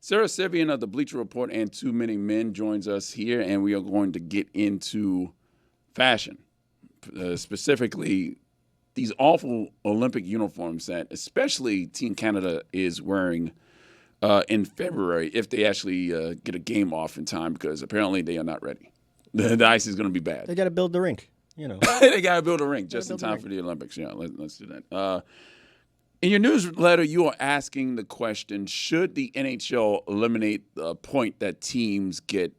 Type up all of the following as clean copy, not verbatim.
Sarah Sivian of the Bleacher Report and Too Many Men joins us here, and we are going to get into fashion, specifically these awful Olympic uniforms that especially Team Canada is wearing in February if they actually get a game off in time, because apparently they are not ready. The ice is going to be bad. They got to build the rink, you know. They got to build a rink just in time for the Olympics. Yeah, let's do that. In your newsletter, you are asking the question, should the NHL eliminate the point that teams get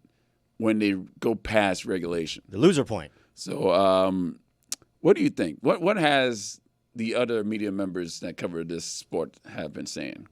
when they go past regulation? The loser point. So what do you think? What has the other media members that cover this sport have been saying?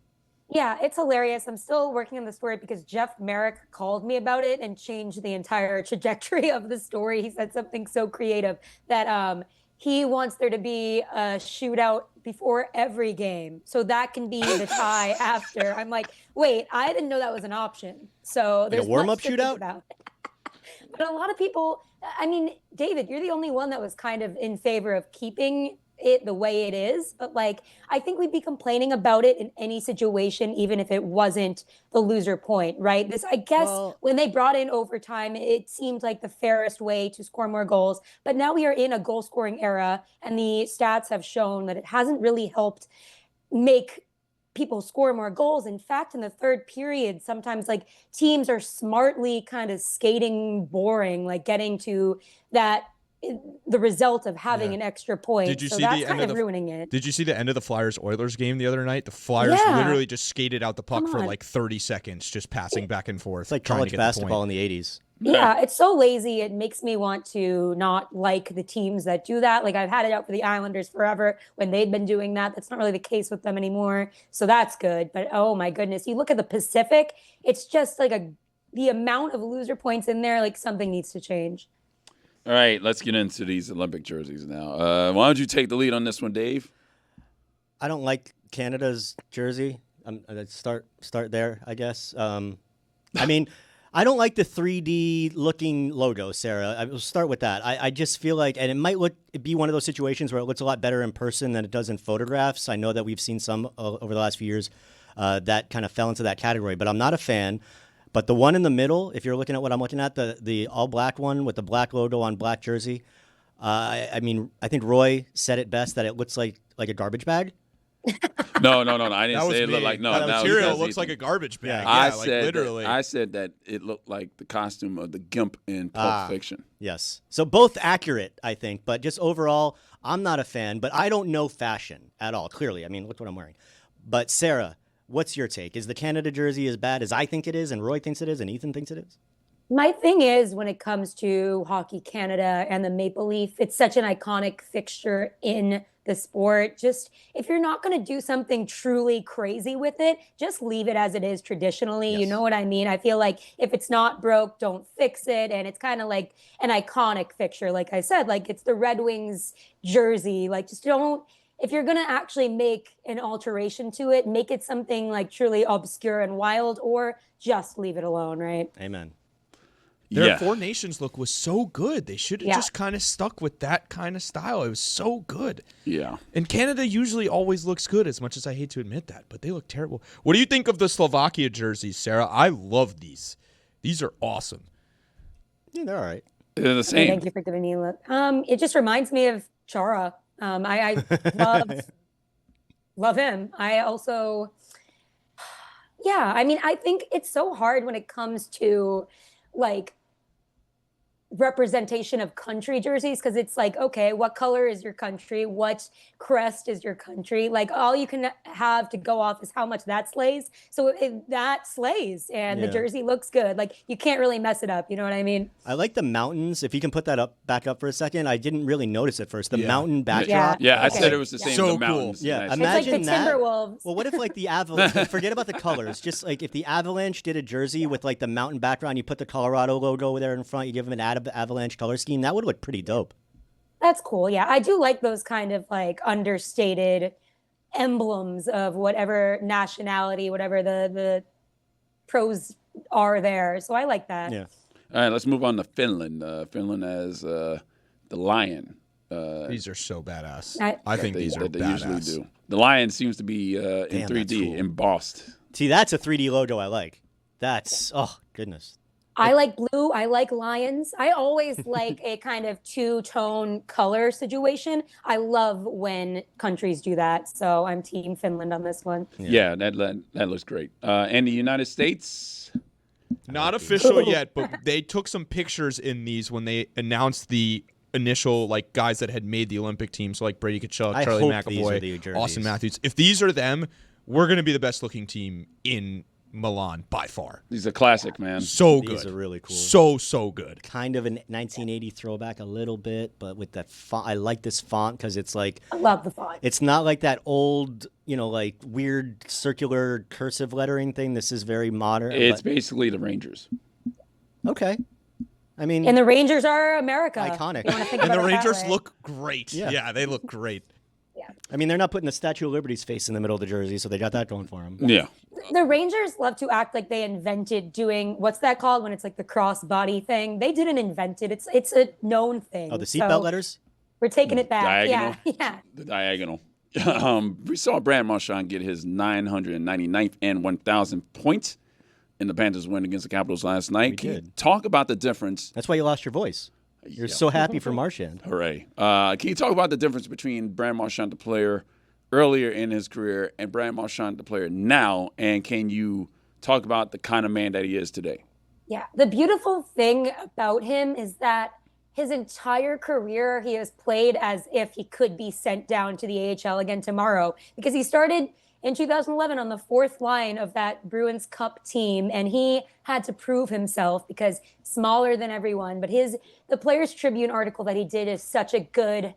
Yeah, it's hilarious. I'm still working on the story because Jeff Marek called me about it and changed the entire trajectory of the story. He said something so creative that he wants there to be a shootout before every game, so that can be the tie after. I'm like, wait, I didn't know that was an option. So there's like a warm-up shootout. But a lot of people, I mean, David, you're the only one that was kind of in favor of keeping it the way it is, but like I think we'd be complaining about it in any situation, even if it wasn't the loser point, right? This, I guess, when they brought in overtime, it seemed like the fairest way to score more goals, but now we are in a goal scoring era, and the stats have shown that it hasn't really helped make people score more goals. In fact, in the third period, sometimes like teams are smartly kind of skating boring, like getting to that the result of having an extra point. Did you see that's the kind end of ruining it. Did you see the end of the Flyers-Oilers game the other night? The Flyers literally just skated out the puck for like 30 seconds, just passing back and forth. It's like college basketball in the 80s. Yeah, it's so lazy. It makes me want to not like the teams that do that. Like I've had it out for the Islanders forever when they'd been doing that. That's not really the case with them anymore. So that's good. But oh my goodness, you look at the Pacific, it's just like the amount of loser points in there, like something needs to change. All right, let's get into these Olympic jerseys now. Why don't you take the lead on this one, Dave? I don't like Canada's jersey. Start there, I guess. I mean, I don't like the 3D looking logo, Sarah. I will start with that. I just feel like, and it might be one of those situations where it looks a lot better in person than it does in photographs. I know that we've seen some over the last few years that kind of fell into that category, but I'm not a fan. But the one in the middle, if you're looking at what I'm looking at, the all-black one with the black logo on black jersey, I mean, I think Roy said it best that it looks like a garbage bag. No. I didn't say it looked like The material looks like a garbage bag. Yeah, literally. I said that it looked like the costume of the Gimp in Pulp Fiction. Yes. So both accurate, I think, but just overall, I'm not a fan. But I don't know fashion at all. Clearly, I mean, look what I'm wearing. But Sarah, what's your take? Is the Canada jersey as bad as I think it is, and Roy thinks it is, and Ethan thinks it is? My thing is, when it comes to Hockey Canada and the Maple Leaf, it's such an iconic fixture in the sport. Just if you're not going to do something truly crazy with it, just leave it as it is traditionally. Yes. You know what I mean? I feel like if it's not broke, don't fix it. And it's kind of like an iconic fixture. Like I said, like it's the Red Wings jersey. Like just don't. If you're going to actually make an alteration to it, make it something like truly obscure and wild, or just leave it alone, right? Amen. Their Four Nations look was so good. They should have just kind of stuck with that kind of style. It was so good. Yeah. And Canada usually always looks good, as much as I hate to admit that, but they look terrible. What do you think of the Slovakia jerseys, Sarah? I love these. These are awesome. Yeah, they're all right. They're the same. Thank you for giving me a look. It just reminds me of Chara. I love him. I also, I mean, I think it's so hard when it comes to like representation of country jerseys, because it's like, okay, what color is your country? What crest is your country? Like all you can have to go off is how much that slays. So that slays, and the jersey looks good. Like you can't really mess it up. You know what I mean? I like the mountains. If you can put that back up for a second. I didn't really notice it first. The mountain backdrop. Yeah, I said it was the same. So the mountains. Cool. Yeah, nice. imagine it's like the Timberwolves. Well, what if like the Avalanche? Forget about the colors. Just like if the Avalanche did a jersey with like the mountain background, you put the Colorado logo there in front, you give them an Avalanche color scheme, that would look pretty dope. That's cool. Yeah, I do like those kind of like understated emblems of whatever nationality, whatever the pros are there. So I like that. Yeah. All right, let's move on to Finland. Finland has the lion. These are so badass. I think these are they badass. usually do. The lion seems to be in 3D, cool. embossed. See, that's a 3D logo I like. That's, oh, goodness. I like blue. I like lions. I always like a kind of two-tone color situation. I love when countries do that. So I'm Team Finland on this one. Yeah, that looks great. And the United States? Not official yet, but they took some pictures in these when they announced the initial guys that had made the Olympic team. So like Brady Tkachuk, Charlie McAvoy, Austin Matthews. If these are them, we're going to be the best looking team in Milan by far. These are classic, man. So good. These are really cool. So good. Kind of a 1980 throwback a little bit, but with that font. I like this font because it's like... I love the font. It's not like that old, weird circular cursive lettering thing. This is very modern. It's basically the Rangers. Okay. I mean... And the Rangers are America. Iconic. And the Rangers look great. Yeah, they look great. Yeah. I mean, they're not putting the Statue of Liberty's face in the middle of the jersey, so they got that going for them. Yeah. The Rangers love to act like they invented doing, what's that called when it's like the cross-body thing? They didn't invent it. It's a known thing. Oh, the seatbelt letters? We're taking it back. Diagonal. Yeah. The diagonal. We saw Brad Marchand get his 999th and 1,000th point in the Panthers win against the Capitals last night. Can you talk about the difference? That's why you lost your voice. You're so happy for Marchand. Hooray. Can you talk about the difference between Brad Marchand, the player earlier in his career, and Brad Marchand, the player now? And can you talk about the kind of man that he is today? Yeah. The beautiful thing about him is that his entire career, he has played as if he could be sent down to the AHL again tomorrow, because he started in 2011 on the fourth line of that Bruins Cup team, and he had to prove himself because smaller than everyone. But the Players Tribune article that he did is such a good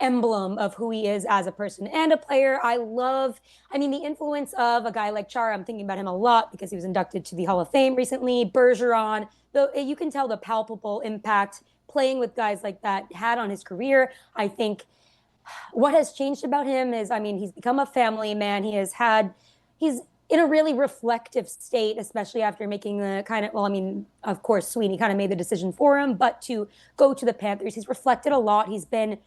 emblem of who he is as a person and a player. The influence of a guy like Chara. I'm thinking about him a lot because he was inducted to the Hall of Fame recently. Bergeron, you can tell the palpable impact playing with guys like that had on his career. I think what has changed about him is, he's become a family man. He's in a really reflective state, especially after making the of course, Sweeney kind of made the decision for him, but to go to the Panthers, he's reflected a lot. He's been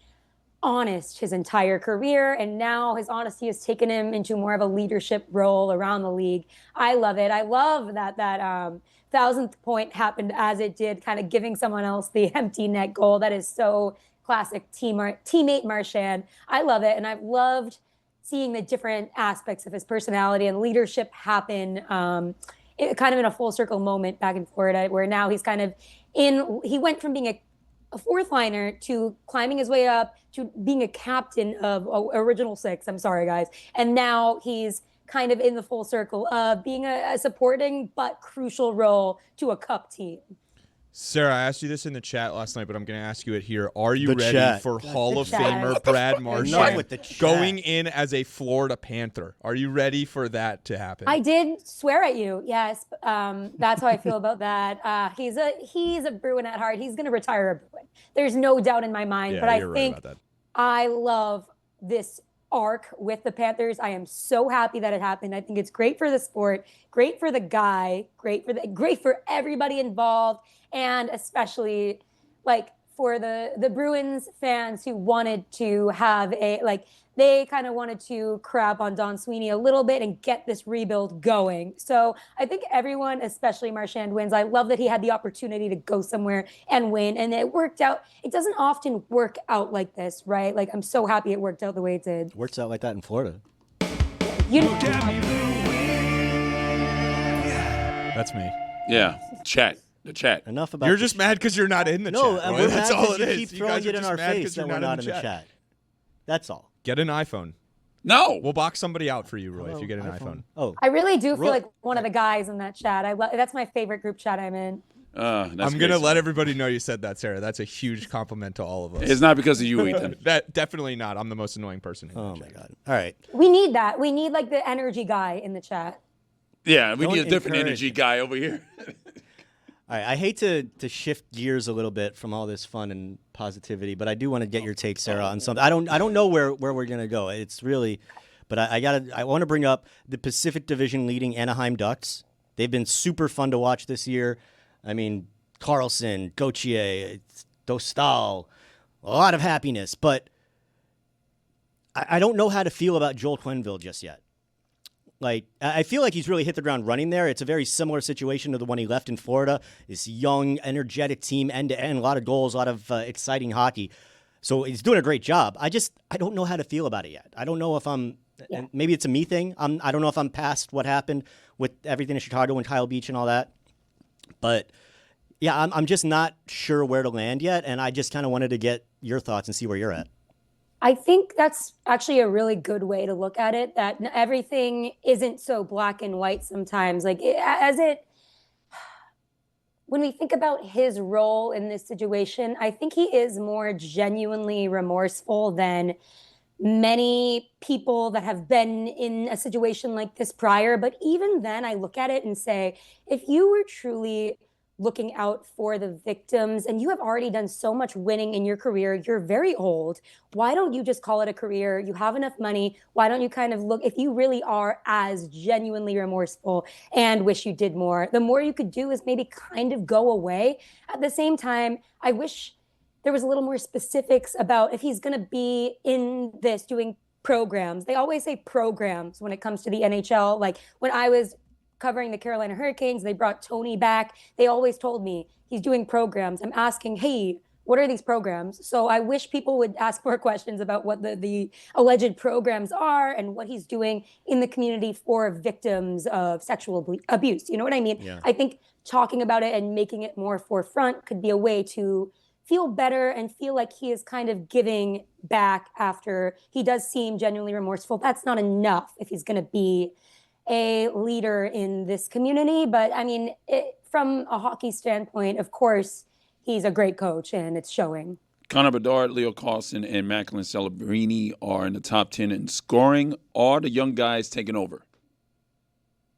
honest his entire career, and now his honesty has taken him into more of a leadership role around the league. I love it. I love that 1,000th point happened as it did, kind of giving someone else the empty net goal. That is so classic teammate Marchand. I love it, and I've loved seeing the different aspects of his personality and leadership happen kind of in a full circle moment back in Florida, where now he's he went from being a fourth liner to climbing his way up to being a captain of original six. I'm sorry, guys. And now he's kind of in the full circle of being a supporting but crucial role to a cup team. Sarah, I asked you this in the chat last night, but I'm going to ask you it here. Are you ready for Hall of Famer Brad Marchand going in as a Florida Panther? Are you ready for that to happen? I did swear at you. Yes. That's how I feel about that. He's a Bruin at heart. He's going to retire a Bruin. There's no doubt in my mind. Yeah, but I right think about that. I love this arc with the Panthers. I am so happy that it happened. I think it's great for the sport, great for the guy, great for everybody involved, and especially for the Bruins fans who wanted to have they kind of wanted to crap on Don Sweeney a little bit and get this rebuild going. So I think everyone, especially Marchand, wins. I love that he had the opportunity to go somewhere and win, and it worked out. It doesn't often work out like this, right? I'm so happy it worked out the way it did. Works out like that in Florida. That's me. Yeah. The chat. Enough about You're just mad because you're not in the chat. No, Roy. we're That's mad all because it you is. keep You throwing guys are it in just our mad face 'cause you're that we're not in the chat. That's all. Get an iPhone. No. We'll box somebody out for you, Roy, if you get an iPhone. Oh, I really do feel like one of the guys in that chat. That's my favorite group chat I'm in. I'm going to let everybody know you said that, Sarah. That's a huge compliment to all of us. It's not because of you, Ethan. That definitely not. I'm the most annoying person in oh the my chat. God. All right. We need that. We need the energy guy in the chat. Yeah, we Don't need a different encourage energy guy over here. All right, I hate to shift gears a little bit from all this fun and positivity, but I do want to get your take, Sarah, on something. I don't know where we're gonna go. It's really, but I want to bring up the Pacific Division leading Anaheim Ducks. They've been super fun to watch this year. Carlson, Gauthier, Dostal, a lot of happiness, but I don't know how to feel about Joel Quenneville just yet. Like, I feel like he's really hit the ground running there. It's a very similar situation to the one he left in Florida. This young, energetic team, end-to-end, a lot of goals, a lot of exciting hockey. So he's doing a great job. I don't know how to feel about it yet. I don't know if and maybe it's a me thing. I don't know if I'm past what happened with everything in Chicago and Kyle Beach and all that. But yeah, I'm just not sure where to land yet. And I just kind of wanted to get your thoughts and see where you're at. I think that's actually a really good way to look at it, that everything isn't so black and white sometimes. Like when we think about his role in this situation, I think he is more genuinely remorseful than many people that have been in a situation like this prior. But even then, I look at it and say, if you were truly looking out for the victims and you have already done so much winning in your career, you're very old. Why don't you just call it a career? You have enough money. Why don't you kind of look, if you really are as genuinely remorseful and wish you did more, the more you could do is maybe kind of go away. At the same time, I wish there was a little more specifics about if he's going to be in this doing programs. They always say programs when it comes to the NHL. Like when I was covering the Carolina Hurricanes, they brought Tony back. They always told me he's doing programs. I'm asking, hey, what are these programs? So I wish people would ask more questions about what the alleged programs are and what he's doing in the community for victims of sexual abuse. You know what I mean? Yeah. I think talking about it and making it more forefront could be a way to feel better and feel like he is kind of giving back after he does seem genuinely remorseful. That's not enough if he's going to be a leader in this community. But I mean, from a hockey standpoint, of course, he's a great coach and it's showing. Connor Bedard, Leo Carlson, and Macklin Celebrini are in the top 10 in scoring. Are the young guys taking over?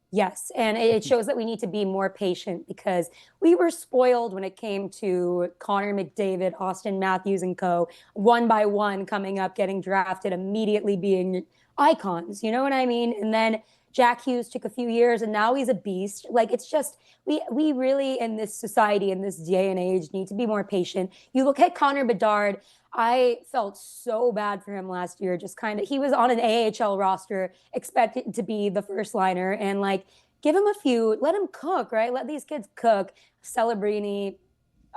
Yes, and it shows that we need to be more patient because we were spoiled when it came to Connor McDavid, Austin Matthews, and co. One by one coming up, getting drafted, immediately being icons. You know what I mean? And then Jack Hughes took a few years, and now he's a beast. Like, it's just, we really, in this society, in this day and age, need to be more patient. You look at Connor Bedard, I felt so bad for him last year. Just kind of, he was on an AHL roster, expected to be the first liner, and like, give him a few, let him cook, right? Let these kids cook. Celebrini,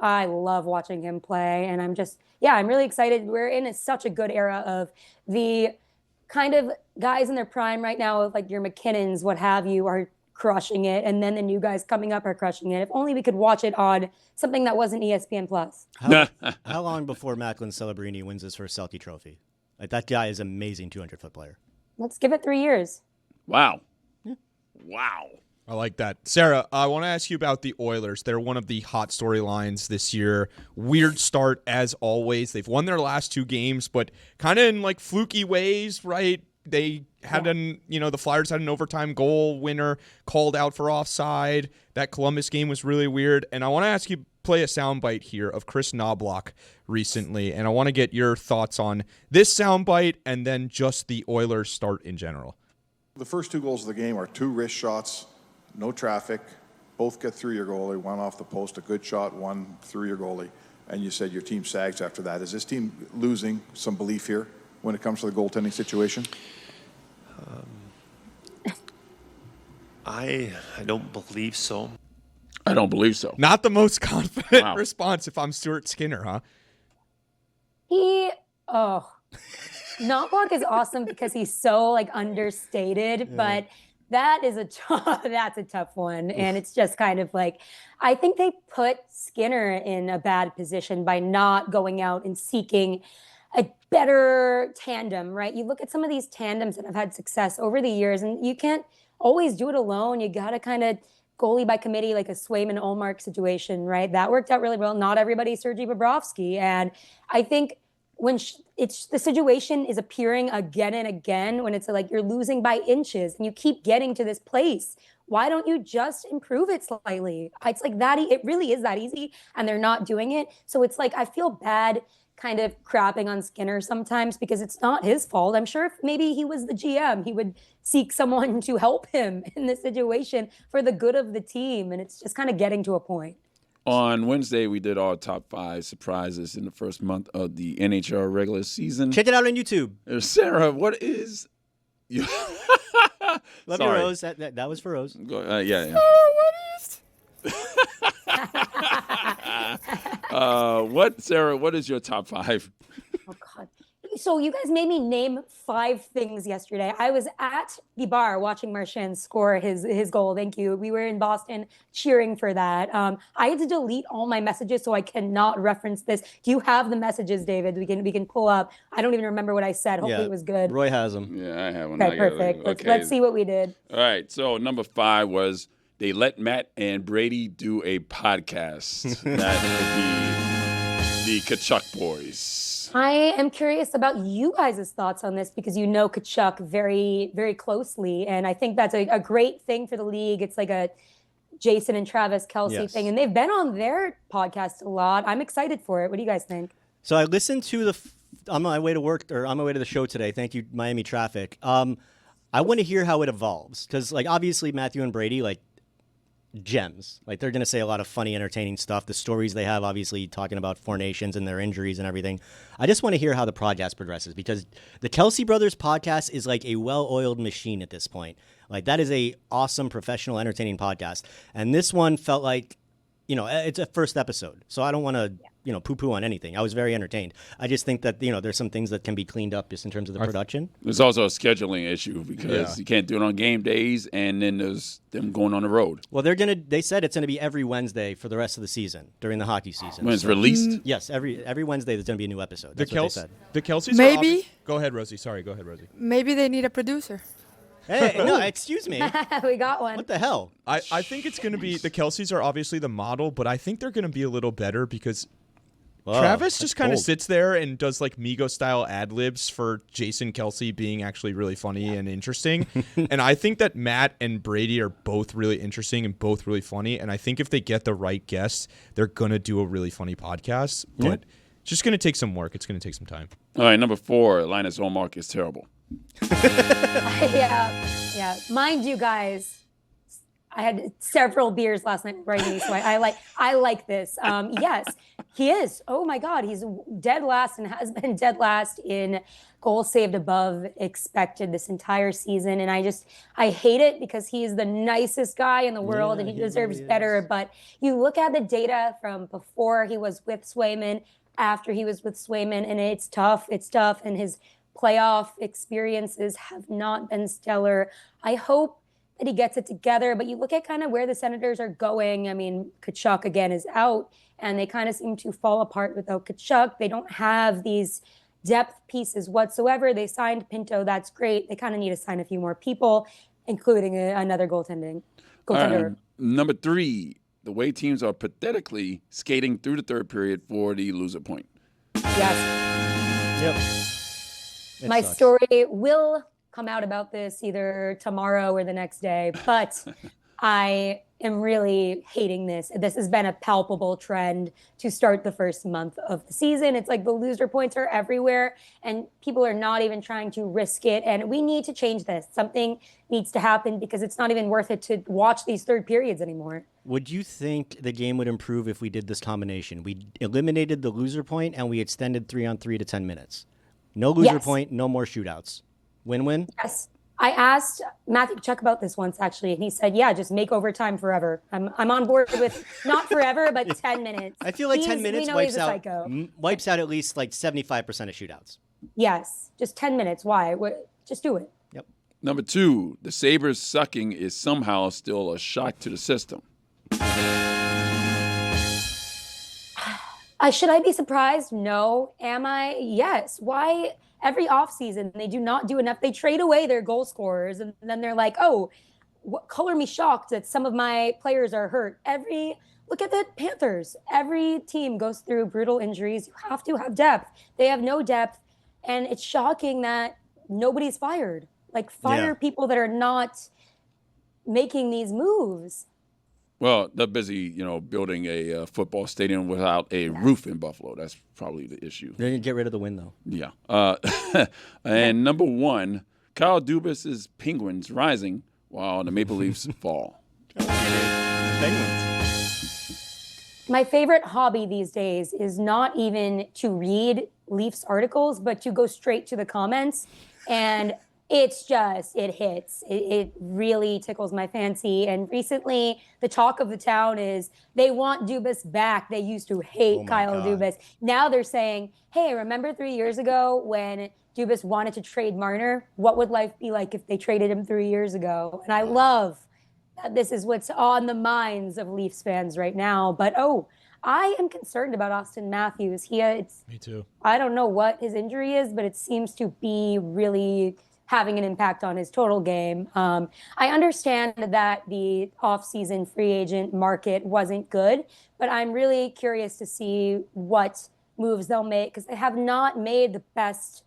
I love watching him play, and I'm really excited. We're in such a good era of the kind of guys in their prime right now, like your McKinnons, what have you, are crushing it, and then the new guys coming up are crushing it. If only we could watch it on something that wasn't ESPN Plus. How long before Macklin Celebrini wins his first Selke trophy? Like, that guy is an amazing 200-foot player. Let's give it 3 years. Wow. Yeah. Wow. I like that. Sarah, I want to ask you about the Oilers. They're one of the hot storylines this year. Weird start, as always. They've won their last 2 games, but kind of in like fluky ways, right? They had the Flyers had an overtime goal winner called out for offside. That Columbus game was really weird. And I want to ask you, play a soundbite here of Chris Knobloch recently, and I want to get your thoughts on this soundbite and then just the Oilers start in general. The first 2 goals of the game are 2 wrist shots, no traffic, both get through your goalie, one off the post, a good shot, one through your goalie, and you said your team sags after that. Is this team losing some belief here when it comes to the goaltending situation? I don't believe so. I don't believe so. Not the most confident response if I'm Stuart Skinner, huh? Knobloch is awesome because he's so like understated, but that's a tough one. And it's just kind of like, I think they put Skinner in a bad position by not going out and seeking a better tandem, right? You look at some of these tandems that have had success over the years, and you can't always do it alone. You got to kind of goalie by committee, like a Swayman-Ullmark situation, right? That worked out really well. Not everybody's Sergei Bobrovsky. And I think when the situation is appearing again and again, when it's like you're losing by inches and you keep getting to this place, why don't you just improve it slightly? It's like that. It really is that easy, and they're not doing it. So it's like, I feel bad kind of crapping on Skinner sometimes because it's not his fault. I'm sure if maybe he was the GM, he would seek someone to help him in this situation for the good of the team. And it's just kind of getting to a point. On Wednesday, we did our top 5 surprises in the first month of the NHL regular season. Check it out on YouTube. Sarah, what is Love you, Rose. That was for Rose. Yeah. Sarah, what is your top 5? Oh, God. So you guys made me name 5 things yesterday. I was at the bar watching Marchand score his goal. Thank you. We were in Boston cheering for that. I had to delete all my messages, so I cannot reference this. Do you have the messages, David? We can pull up. I don't even remember what I said. Hopefully it was good. Roy has them. Yeah, I have one. Okay, perfect. Let's see what we did. All right. So number 5 was they let Matt and Brady do a podcast. That would be the Tkachuk boys. I am curious about you guys' thoughts on this because you know Tkachuk very, very closely. And I think that's a great thing for the league. It's like a Jason and Travis Kelce thing. And they've been on their podcast a lot. I'm excited for it. What do you guys think? So I listened to on my way to work or on my way to the show today. Thank you, Miami Traffic. I want to hear how it evolves because obviously Matthew and Brady, gems. They're going to say a lot of funny, entertaining stuff. The stories they have, obviously, talking about Four Nations and their injuries and everything. I just want to hear how the podcast progresses because the Kelce Brothers podcast is like a well-oiled machine at this point. That is a awesome, professional, entertaining podcast. And this one felt like, it's a first episode. So I don't want to, poo-poo on anything. I was very entertained. I just think that, there's some things that can be cleaned up just in terms of the production. There's also a scheduling issue because you can't do it on game days, and then there's them going on the road. Well, they said it's going to be every Wednesday for the rest of the season, during the hockey season. When it's released? Yes, every Wednesday there's going to be a new episode. That's what they said. The Kelce's maybe. Go ahead, Rosie. Sorry, go ahead, Rosie. Maybe they need a producer. Hey, no, excuse me. We got one. What the hell? I think it's going to be, the Kelce's are obviously the model, but I think they're going to be a little better because Travis just kind of sits there and does Migo-style ad-libs for Jason Kelce being actually really funny and interesting. And I think that Matt and Brady are both really interesting and both really funny. And I think if they get the right guests, they're going to do a really funny podcast. But it's just going to take some work. It's going to take some time. All right, number 4, Linus Ullmark is terrible. Yeah. Mind you, guys, I had several beers last night writing these, so I like this. Yes, he is. Oh my God, he's dead last and has been dead last in goals saved above expected this entire season. And I hate it because he's the nicest guy in the world and he deserves better. But you look at the data from before he was with Swayman, after he was with Swayman, and it's tough. And his playoff experiences have not been stellar. I hope that he gets it together, but you look at kind of where the Senators are going. I mean, Tkachuk again is out, and they kind of seem to fall apart without Tkachuk. They don't have these depth pieces whatsoever. They signed Pinto, that's great. They kind of need to sign a few more people, including another goaltender. Number 3, the way teams are pathetically skating through the third period for the loser point. Yes. Yep. My story will come out about this either tomorrow or the next day, but I am really hating this. This has been a palpable trend to start the first month of the season. It's like the loser points are everywhere and people are not even trying to risk it. And we need to change this. Something needs to happen because it's not even worth it to watch these third periods anymore. Would you think the game would improve if we did this combination? We eliminated the loser point and we extended 3-on-3 to 10 minutes. No loser point, no more shootouts. Win-win? Yes. I asked Matthew Tkachuk about this once, actually, and he said, yeah, just make overtime forever. I'm on board with not forever, but 10 minutes. I feel like 10 minutes wipes out at least 75% of shootouts. Yes. Just 10 minutes. Why? Just do it. Yep. Number 2, the Sabres sucking is somehow still a shock to the system. Should I be surprised? No. Am I? Yes. Why? Every offseason, they do not do enough. They trade away their goal scorers, and then they're like, oh, color me shocked that some of my players are hurt. Look at the Panthers. Every team goes through brutal injuries. You have to have depth. They have no depth, and it's shocking that nobody's fired. Fire people that are not making these moves. Well, they're busy, building a football stadium without a roof in Buffalo. That's probably the issue. They're going to get rid of the wind, though. Yeah. And number 1, Kyle Dubas's Penguins rising while the Maple Leafs fall. Penguins. My favorite hobby these days is not even to read Leafs articles, but to go straight to the comments and it's just, it hits. It really tickles my fancy. And recently, the talk of the town is they want Dubas back. They used to hate Kyle Dubas. Now they're saying, hey, remember 3 years ago when Dubas wanted to trade Marner? What would life be like if they traded him 3 years ago? And I love that this is what's on the minds of Leafs fans right now. But, I am concerned about Austin Matthews. Me too. I don't know what his injury is, but it seems to be really having an impact on his total game. I understand that the off-season free agent market wasn't good, but I'm really curious to see what moves they'll make because they have not made the best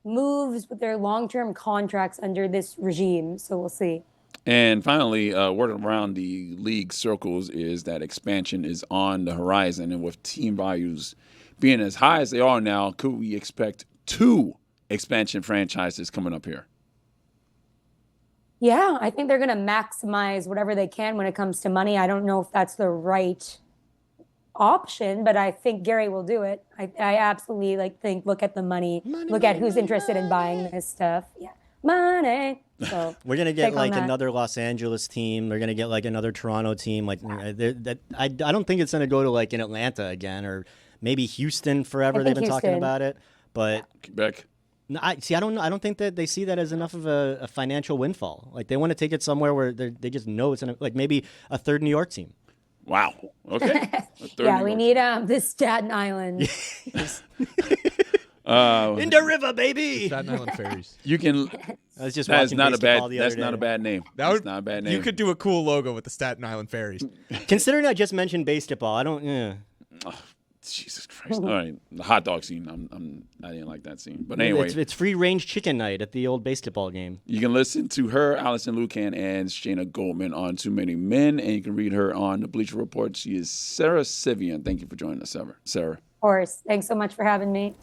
moves with their long-term contracts under this regime. So we'll see. And finally, word around the league circles is that expansion is on the horizon. And with team values being as high as they are now, could we expect 2 expansion franchises coming up here? Yeah, I think they're going to maximize whatever they can when it comes to money. I don't know if that's the right option, but I think Gary will do it. I absolutely think look at the money look at who's interested in buying this stuff. Yeah, money. So we're gonna get another Los Angeles team. We're gonna get another Toronto team. I don't think it's gonna go to an Atlanta again or maybe Houston forever. They've been talking about it, but Quebec. No, I don't know. I don't think that they see that as enough of a financial windfall. They want to take it somewhere where they just know it's maybe a third New York team. Wow. Okay. Yeah, we need the Staten Island. In the river, baby. The Staten Island Ferries. You can. I was just that's watching not a bad. baseball the That's other not day. a bad name. That's not a bad name. You could do a cool logo with the Staten Island Ferries. Considering I just mentioned baseball, I don't. Yeah. Oh, Jesus Christ! All right, the hot dog scene. I didn't like that scene. But anyway, it's free range chicken night at the old baseball game. You can listen to her, Allison Lucan, and Shayna Goldman on Too Many Men, and you can read her on the Bleacher Report. She is Sarah Sivian. Thank you for joining us, Sarah. Of course. Thanks so much for having me.